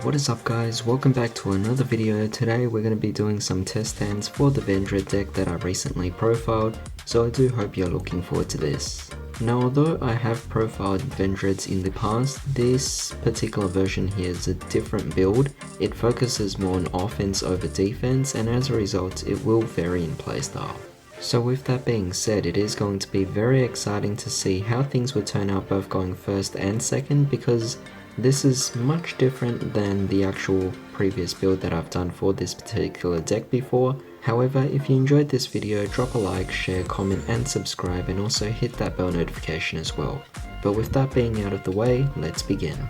What is up guys, welcome back to another video. Today we're going to be doing some test hands for the Vendread deck that I recently profiled, so I do hope you're looking forward to this. Now although I have profiled Vendreads in the past, this particular version here is a different build. It focuses more on offense over defense, and as a result it will vary in playstyle. So with that being said, it is going to be very exciting to see how things would turn out both going first and second, because this is much different than the actual previous build that I've done for this particular deck before. However, if you enjoyed this video, drop a like, share, comment and subscribe, and also hit that bell notification as well. But with that being out of the way, let's begin.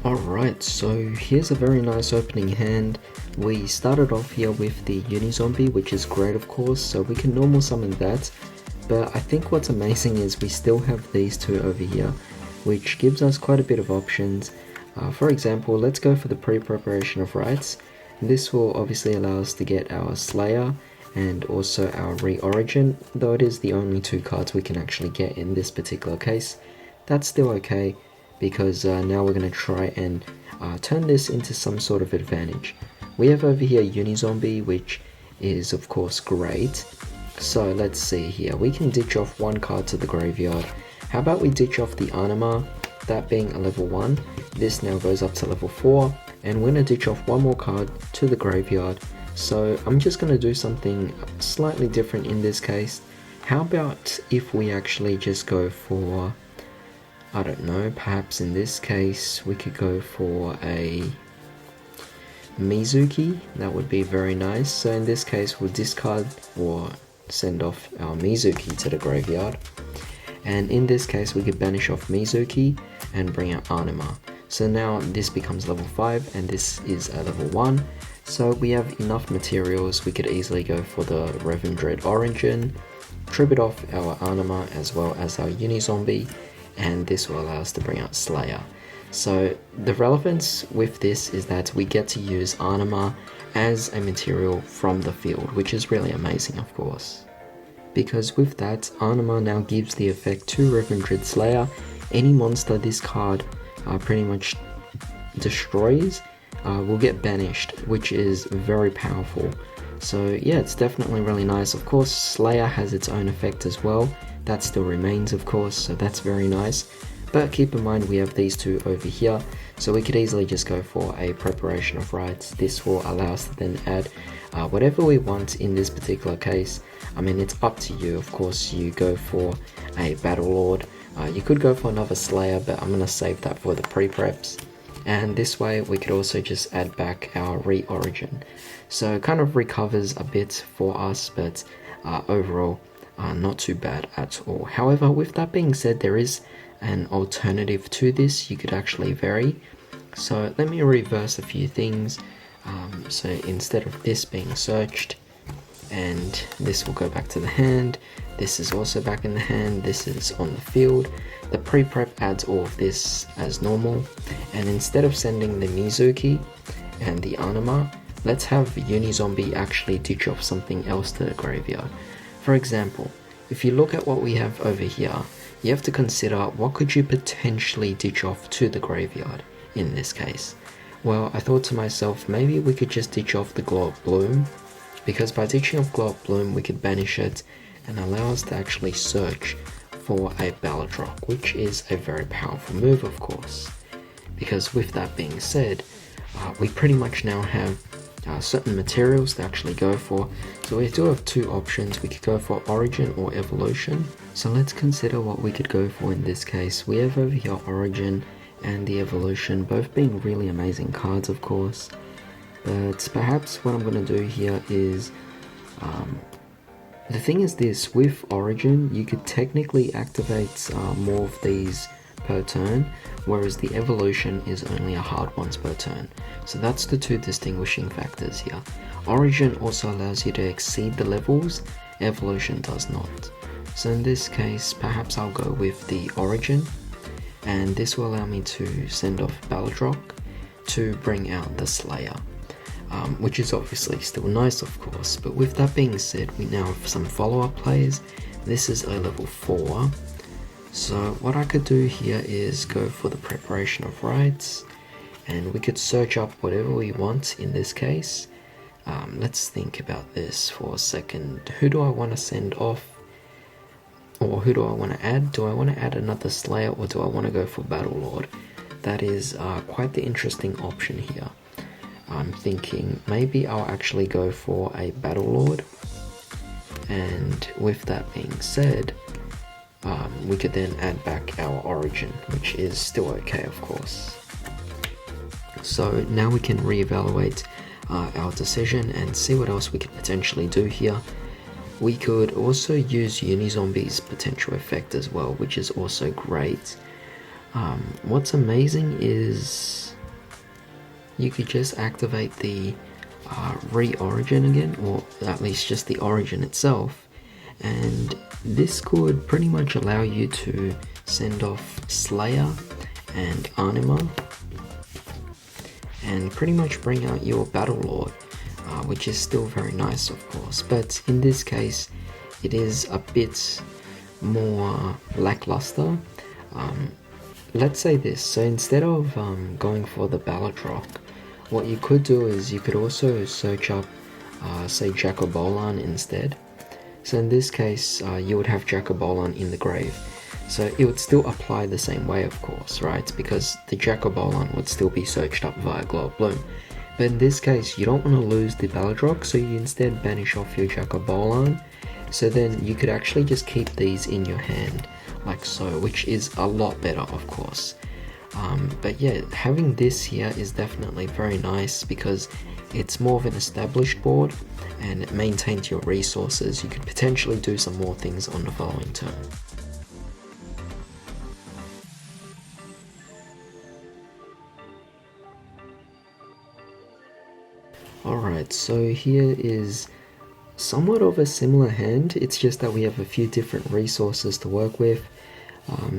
Alright, so here's a very nice opening hand. We started off here with the Uni-Zombie, which is great of course, so we can normal summon that. But I think what's amazing is we still have these two over here, which gives us quite a bit of options. For example, let's go for the pre-preparation of rites. This will obviously allow us to get our Slayer and also our Re-Origin, though it is the only two cards we can actually get in this particular case. That's still okay, because now we're going to try and turn this into some sort of advantage. We have over here Uni-Zombie, which is of course great. So let's see here, we can ditch off one card to the graveyard. How about we ditch off the Anima, that being a level 1. This now goes up to level 4, and we're going to ditch off one more card to the graveyard. So I'm just going to do something slightly different in this case. How about if we actually just go for, I don't know, perhaps in this case we could go for a Mizuki. That would be very nice. So in this case we'll discard or send off our Mizuki to the graveyard, and in this case we could banish off Mizuki and bring out Anima. So now this becomes level 5 and this is a level 1, so we have enough materials. We could easily go for the Vendread Origin, tribute off our Anima as well as our Uni-Zombie, and this will allow us to bring out Slayer. So the relevance with this is that we get to use Anima as a material from the field, which is really amazing of course. Because with that, Anima now gives the effect to Vendread Slayer. Any monster this card pretty much destroys will get banished, which is very powerful. So yeah, it's definitely really nice. Of course, Slayer has its own effect as well. That still remains of course, so that's very nice. But keep in mind we have these two over here, so we could easily just go for a preparation of rites. This will allow us to then add whatever we want in this particular case. I mean, it's up to you, of course. You go for a Battle Lord, you could go for another Slayer, but I'm going to save that for the pre-preps. And this way we could also just add back our Re-Origin. So it kind of recovers a bit for us, but overall not too bad at all. However, with that being said, there is an alternative to this. You could actually vary. So let me reverse a few things. So instead of this being searched, and this will go back to the hand, this is also back in the hand, this is on the field, the pre-prep adds all of this as normal, and instead of sending the Mizuki and the Anima, let's have Uni-Zombie actually ditch off something else to the graveyard. For example, if you look at what we have over here, you have to consider what could you potentially ditch off to the graveyard in this case. Well, I thought to myself, maybe we could just ditch off the Glow of Bloom, because by ditching off Glow of Bloom we could banish it and allow us to actually search for a Balladrock, which is a very powerful move of course. Because with that being said, we pretty much now have certain materials to actually go for. So we do have two options. We could go for Origin or Evolution. So let's consider what we could go for in this case. We have over here Origin and the Evolution, both being really amazing cards of course. But perhaps what I'm going to do here is, the thing is this, with Origin you could technically activate more of these per turn, whereas the Evolution is only a hard once per turn. So that's the two distinguishing factors here. Origin also allows you to exceed the levels, Evolution does not. So in this case, perhaps I'll go with the Origin, and this will allow me to send off Balladrock to bring out the Slayer. which is obviously still nice, of course. But with that being said, we now have some follow-up players. This is a level 4. So what I could do here is go for the preparation of rites, and we could search up whatever we want in this case. Let's think about this for a second. Who do I want to send off? Or who do I want to add? Do I want to add another Slayer, or do I want to go for Battle Lord? That is quite the interesting option here. I'm thinking maybe I'll actually go for a Battle Lord. And with that being said, we could then add back our origin, which is still okay, of course. So now we can reevaluate our decision and see what else we could potentially do here. We could also use Unizombie's potential effect as well, which is also great. What's amazing is you could just activate the re-origin again, or at least just the origin itself, and this could pretty much allow you to send off Slayer and Anima and pretty much bring out your Battle Lord, which is still very nice, of course, but in this case it is a bit more lackluster. Let's say this, so instead of going for the Baladrock, what you could do is you could also search up say Jacobolan instead. So in this case you would have Jacobolan in the grave, so it would still apply the same way, of course, right, because the Jacobolan would still be searched up via Glow of Bloom. But in this case you don't want to lose the Baladrock, so you instead banish off your Jacobolan, so then you could actually just keep these in your hand like so, which is a lot better, of course. But yeah, having this here is definitely very nice because it's more of an established board and it maintains your resources. You could potentially do some more things on the following turn. Alright, so here is somewhat of a similar hand, it's just that we have a few different resources to work with.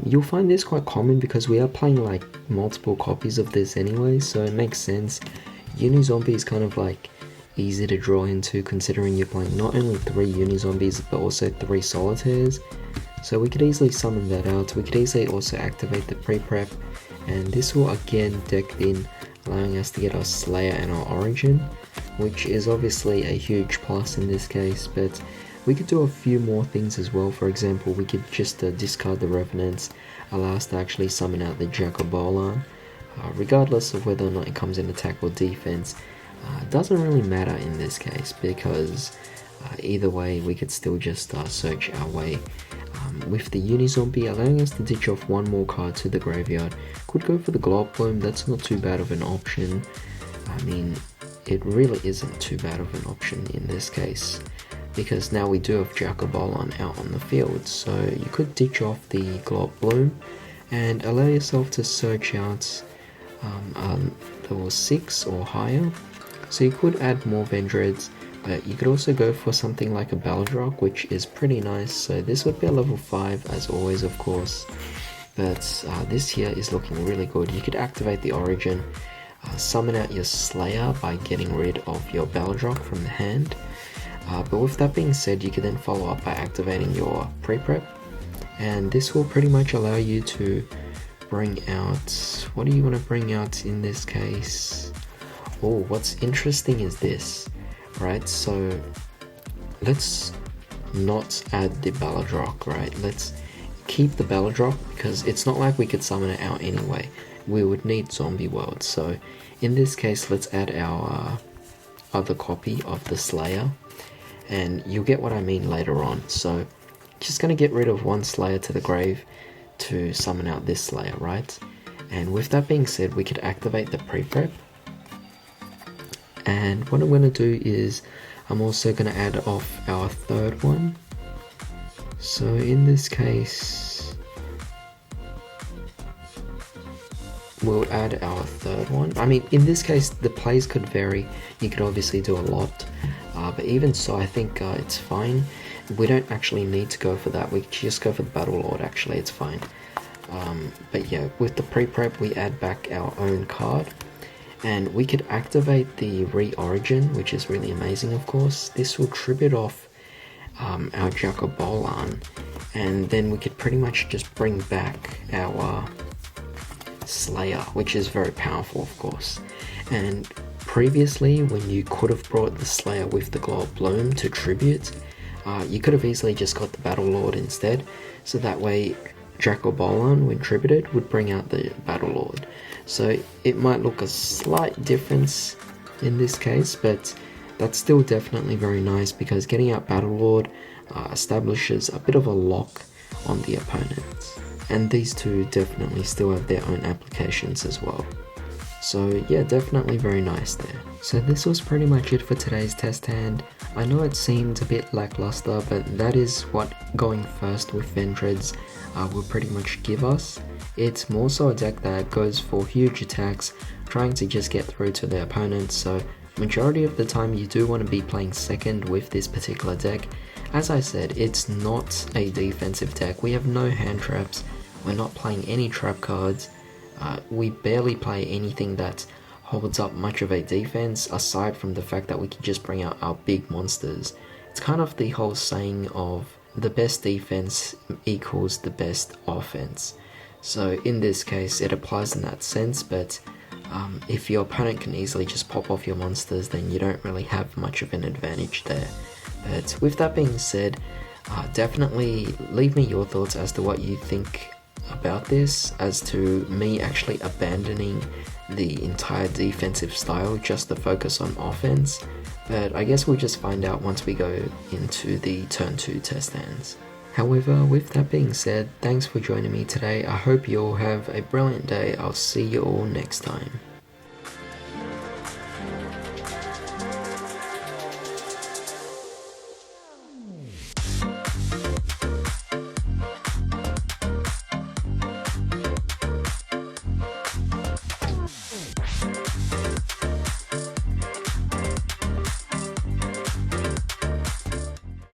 You'll find this quite common because we are playing like multiple copies of this anyway, so it makes sense. Unizombie is kind of like easy to draw into considering you're playing not only 3 Unizombies but also 3 Solitaires. So we could easily summon that out. We could easily also activate the pre-prep, and this will again deck in, allowing us to get our Slayer and our Origin, which is obviously a huge plus in this case, but we could do a few more things as well. For example, we could just discard the Revenants, allow us to actually summon out the Jacobolan, regardless of whether or not it comes in attack or defense. It doesn't really matter in this case because either way we could still just search our way. With the Unizombie allowing us to ditch off one more card to the graveyard, could go for the Glow of Bloom. That's not too bad of an option. I mean, it really isn't too bad of an option in this case, because now we do have Jacobolan out on the field, so you could ditch off the Glow of Bloom and allow yourself to search out level 6 or higher. So you could add more Vendreads, but you could also go for something like a Baladrock, which is pretty nice. So this would be a level 5 as always, of course, but this here is looking really good. You could activate the Origin, summon out your Slayer by getting rid of your Baladrock from the hand. But with that being said, you can then follow up by activating your pre-prep, and this will pretty much allow you to bring out, what do you want to bring out in this case? Oh, what's interesting is this, right? So let's not add the Baladrock, right? Let's keep the Baladrock because it's not like we could summon it out anyway. We would need Zombie World, so in this case let's add our other copy of the Slayer, and you'll get what I mean later on. So just going to get rid of one Slayer to the grave to summon out this Slayer, right? And with that being said, we could activate the pre-prep, and what I'm going to do is I'm also going to add off our third one. So in this case we'll add our third one. I mean, in this case the plays could vary, you could obviously do a lot, but even so I think it's fine. We don't actually need to go for that, we just go for the Battle Lord, actually it's fine. But yeah, with the pre-prep we add back our own card, And we could activate the re-origin, which is really amazing, of course. This will tribute off our Jacobolan, and then we could pretty much just bring back our Slayer, which is very powerful, of course. And previously, when you could have brought the Slayer with the Glow of Bloom to tribute, you could have easily just got the Battle Lord instead, so that way Jacobolan, when tributed, would bring out the Battle Lord. So it might look a slight difference in this case, but that's still definitely very nice because getting out Battle Lord establishes a bit of a lock on the opponents. And these two definitely still have their own applications as well. So yeah, definitely very nice there. So this was pretty much it for today's test hand. I know it seemed a bit lackluster, but that is what going first with Vendreads will pretty much give us. It's more so a deck that goes for huge attacks, trying to just get through to their opponents, so majority of the time you do want to be playing second with this particular deck. As I said, it's not a defensive deck. We have no hand traps, we're not playing any trap cards, we barely play anything that holds up much of a defense aside from the fact that we can just bring out our big monsters. It's kind of the whole saying of the best defense equals the best offense. So in this case it applies in that sense, but if your opponent can easily just pop off your monsters, then you don't really have much of an advantage there. But with that being said, definitely leave me your thoughts as to what you think about this, as to me actually abandoning the entire defensive style just to focus on offense. But I guess we'll just find out once we go into the turn 2 test hands. However, with that being said, thanks for joining me today. I hope you all have a brilliant day. I'll see you all next time.